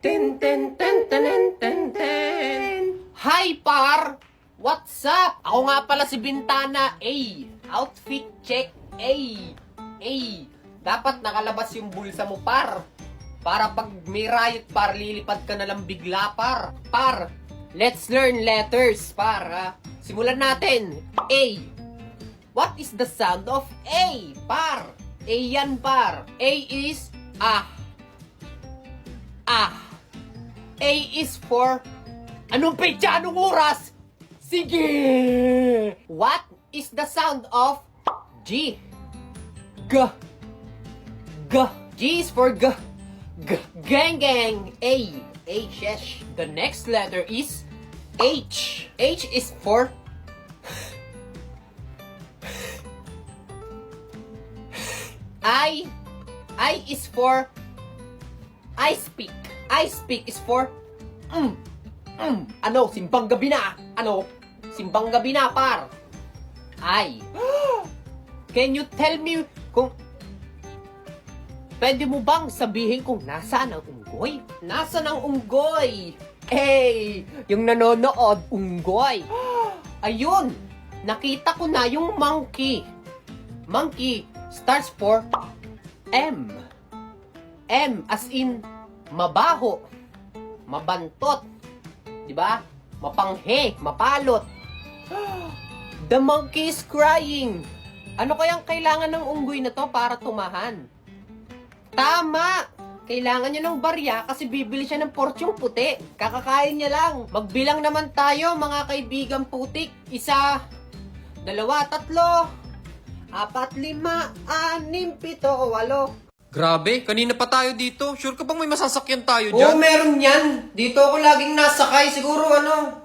Ten, ten, ten, ten, ten, ten. Hi, par! What's up? Ako nga pala si Bintana A. Outfit check A. A. Dapat nakalabas yung bulsa mo, par. Para pag may riot, par, lilipad ka na lang bigla, par. Par, let's learn letters, par, ha? Simulan natin. A. What is the sound of A, par? A yan, par. A is ah. Ah. A is for... Anong petsa? Anong oras? Sige! What is the sound of G? G. G. G is for G. G. Gang gang. A. H. Yes. The next letter is H. H is for... I. I is for... I speak. I speak is for Ano, simbang gabi na. Ano, simbang gabi na, par. I. Can you tell me kung pwede mo bang sabihin kung nasaan ang unggoy? Nasaan ang unggoy? Hey, yung nanonood, unggoy. Ayun, nakita ko na yung monkey. Monkey starts for M. M as in mabaho, mabantot, di ba? Mapanghe, mapalot. The monkey is crying. Ano kayang kailangan ng unggoy na to para tumahan? Tama! Kailangan niya ng barya kasi bibili siya ng porsyong puti. Kakakain niya lang. Magbilang naman tayo, mga kaibigan putik. 1, 2, 3, 4, 5, 6, 7, 8. Grabe, kanina pa tayo dito. Sure ka bang may masasakyan tayo Oo, dyan? meron yan. Dito ako laging nasakay. Siguro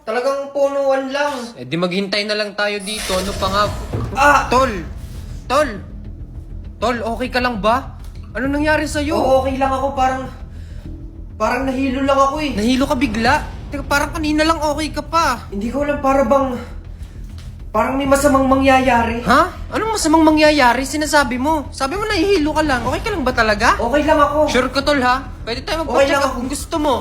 talagang punuan lang. Eh di maghintay na lang tayo dito. Ano pa nga? Ah! Tol! Tol! Tol, okay ka lang ba? Ano nangyari sa'yo? Oo, okay lang ako. Parang nahilo lang ako eh. Nahilo ka bigla? Teka, parang kanina lang okay ka pa. Hindi ko alam, parang may masamang mangyayari. Ha? Anong masamang mangyayari? Sinasabi mo. Sabi mo nahihilo ka lang. Okay ka lang ba talaga? Okay lang ako. Sure ka, Tol, ha? Pwede tayo Okay magpa-check lang up ako. kung gusto mo.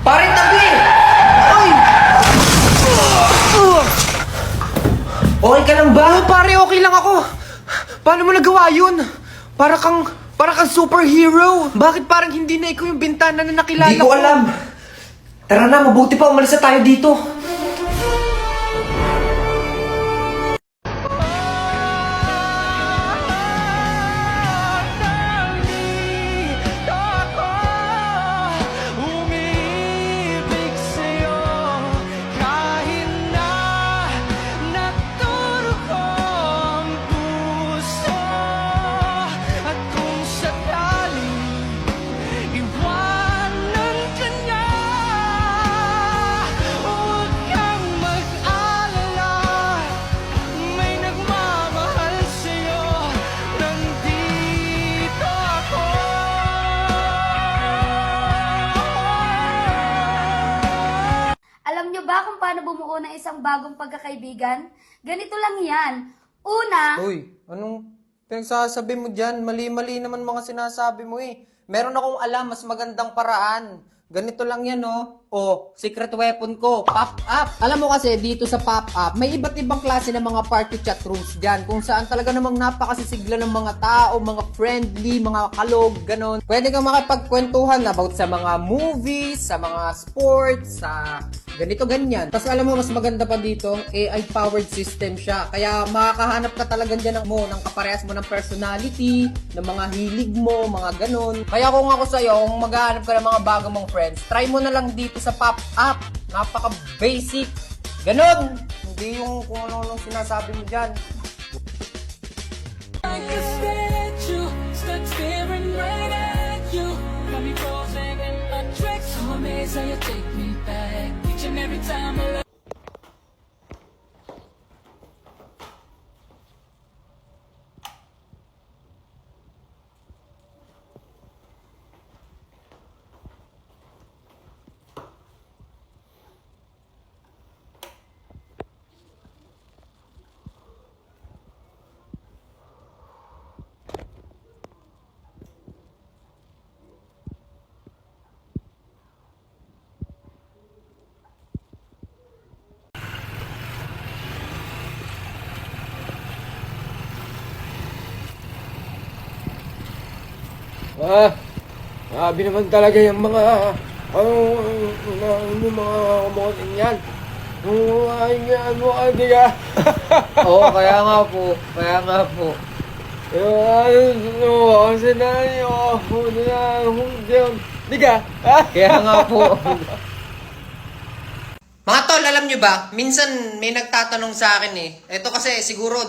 Pare, tabi! Ay! Okay ka lang ba? Oo, pare, okay lang ako. Paano mo nagawa yun? Para kang superhero. Bakit parang hindi na ikaw yung Bintana na nakilala Hindi ko alam. Tara na, mabuti pa umalis na tayo dito. Umibig sa'yo kahit na natulog ang puso. At kung sakaling iwanan ka niya, huwag kang mag-alala. May nagmamahal sa'yo, nandito ako. Alam nyo ba kung paano bumuo ng isang bagong pagkakaibigan? Ganito lang yan. Una, Uy, anong pinagsasabi mo dyan? Mali-mali naman mga sinasabi mo eh. Meron akong alam, mas magandang paraan. Ganito lang yan, oh. Oh, secret weapon ko, pop-up. Alam mo kasi, dito sa pop-up, may iba't ibang klase ng mga party chat rooms dyan. Kung saan talaga namang napakasisigla ng mga tao, mga friendly, mga kalog, ganon. Pwede kang makipagkwentuhan about sa mga movies, sa mga sports, sa ganito, ganyan. Tapos alam mo, mas maganda pa dito, AI-powered system siya. Kaya makakahanap ka talaga dyan ng kaparehas mo ng personality, ng mga hilig mo, mga ganon. Kaya kung ako sa'yo, kung maghahanap ka ng mga bago mong friends, try mo na lang dito sa pop-up. Napaka-basic. Ganon! Hindi yung kung ano-anong sinasabi mo dyan. Like a statue, stuck staring right at you. Got me frozen in my tracks. So amazed how you take me back each and every time I look. Sabi naman talaga yung mga, yung mga kamoting yan. Hindi ka. Oo, kaya nga po. Kasi na hindi ka. Kaya nga po. Mga tol, alam nyo ba, minsan may nagtatanong sa akin eh. Ito kasi siguro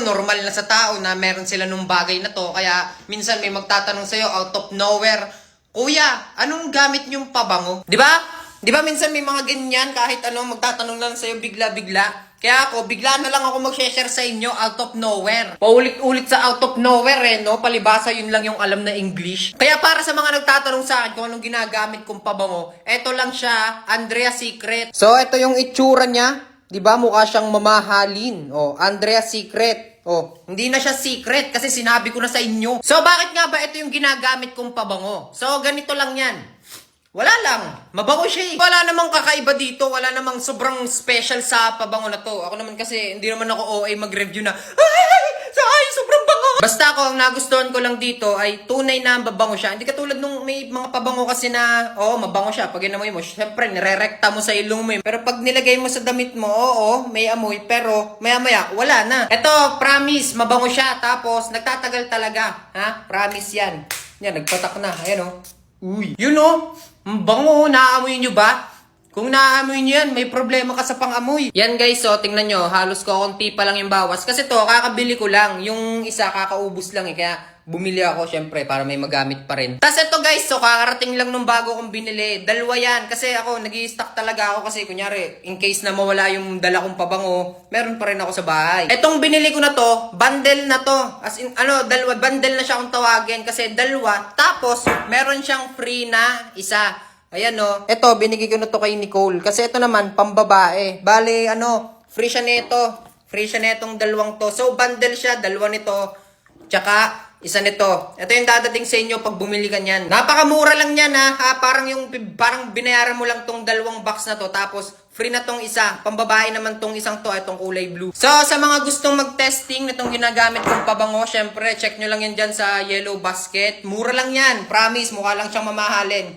normal na sa tao na meron sila nung bagay na to. Kaya minsan may magtatanong sa'yo out of nowhere, Kuya, anong gamit niyong pabango? Di ba? Di ba minsan may mga ganyan kahit ano magtatanong lang sa'yo bigla-bigla. Kaya ako, bigla na lang ako mag-share sa inyo out of nowhere. Paulit-ulit sa out of nowhere no? Palibasa yun lang yung alam na English. Kaya para sa mga nagtatanong sa akin kung anong ginagamit kong pabango, eto lang siya, Andrea Secret. So, eto yung itsura niya. Diba? Mukha siyang mamahalin. Oh, Andrea Secret. Oh, hindi na siya secret kasi sinabi ko na sa inyo. So, bakit nga ba ito yung ginagamit kong pabango? So, ganito lang yan. Wala lang. Mabango siya eh. Wala namang kakaiba dito. Wala namang sobrang special sa pabango na to. Ako naman kasi, hindi naman ako OA mag-review na, ay, sobrang bango. Basta ako, ang nagustuhan ko lang dito ay tunay na mabango siya. Hindi katulad nung may mga pabango kasi na, mabango siya. Pag inamoy mo, syempre, nirerekta mo sa ilong mo. Pero pag nilagay mo sa damit mo, may amoy. Pero, maya-maya, wala na. Eto, promise, mabango siya. Tapos, nagtatagal talaga. Ha? Promise yan. Yan, nagpatak na. Ayan o. Uy. Yun o. Bango, naaamoy nyo ba? Kung naaamoy nyo yan, may problema ka sa pang-amoy. Yan guys, so tingnan nyo, halos konti pa lang yung bawas. Kasi to, kakabili ko lang. Yung isa, kakaubos lang eh. Kaya bumili ako syempre para may magamit pa rin. Tapos ito guys, so kakarating lang nung bago kong binili. Dalawa yan. Kasi ako, nag-i-stock talaga ako kasi kunyari, in case na mawala yung dala kong pabango, meron pa rin ako sa bahay. Etong binili ko na to, bundle na to. As in, dalawa, bundle na siya kung tawagin kasi dalawa. Tapos, meron siyang free na isa. Ayan o. Ito, binigay ko na to kay Nicole. Kasi ito naman, pambabae. Bale, free siya nito. Free siya netong dalawang to. So, bundle siya, dalawa nito. Tsaka, isa nito. Ito yung dadating sa inyo pag bumili ka niyan. Napakamura lang yan ha. Parang binayaran mo lang tong dalawang box na to. Tapos, free na tong isa. Pambabae naman tong isang to. Itong kulay blue. So, sa mga gustong mag-testing nitong ginagamit kong pabango, syempre, check nyo lang yan dyan sa Yellow Basket. Mura lang yan. Promise, mukha lang siyang mamahalin.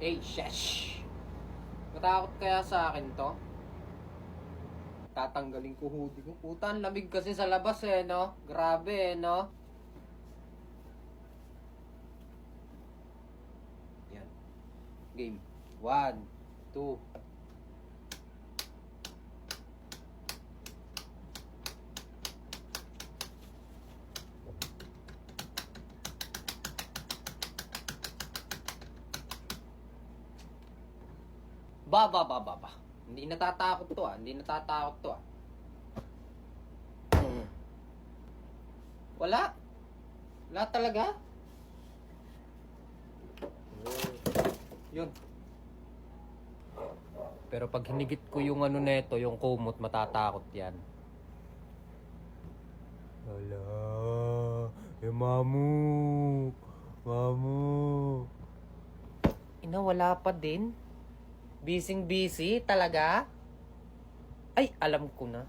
Shesh. Matakot kaya sa akin to? Tatanggalin ko hoodie ko. Puta, ang lamig kasi sa labas eh, no? Grabe eh, no? Yan. Game. 1, 2. Ba. Hindi natatakot to Wala. Wala talaga. Yun. Pero pag hinigit ko yung neto, yung kumot, matatakot yan. Wala. Mamu. Ina, wala pa din. Busy talaga? Ay, alam ko na.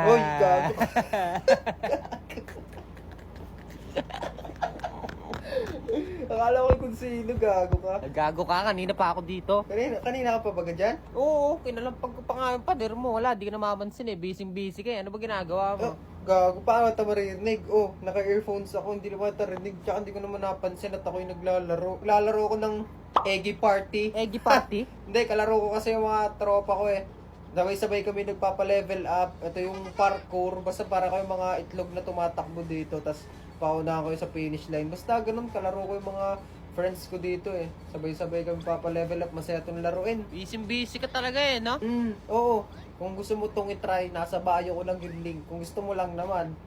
Uy, gago. Akala ko kung sino, gago ka. Gago ka, kanina pa ako dito. Kanina ka pa ba dyan? Oo, kinalampag ko pa nga yung pader mo. Wala, di ka na mamansin eh. Busy ka. Ano ba ginagawa mo? Gago, paano ito marinig? Naka-earphones ako, hindi naman ito rinig. Tsaka hindi ko naman napansin at ako'y naglalaro. Lalaro ko ng Eggy Party. Eggy Party? Hindi, kalaro ko kasi yung mga tropa ko eh. Sabay kami nagpapa-level up. Ito yung parkour. Basta para ko yung mga itlog na tumatakbo dito. Tapos paunahan ko yung sa finish line. Basta ganun, kalaro ko yung mga friends ko dito eh. Sabay kami papa-level up. Masaya itong laruin. Busy ka talaga eh, no? Oo. Kung gusto mo itong itry, nasa bio ko lang yung link. Kung gusto mo lang naman,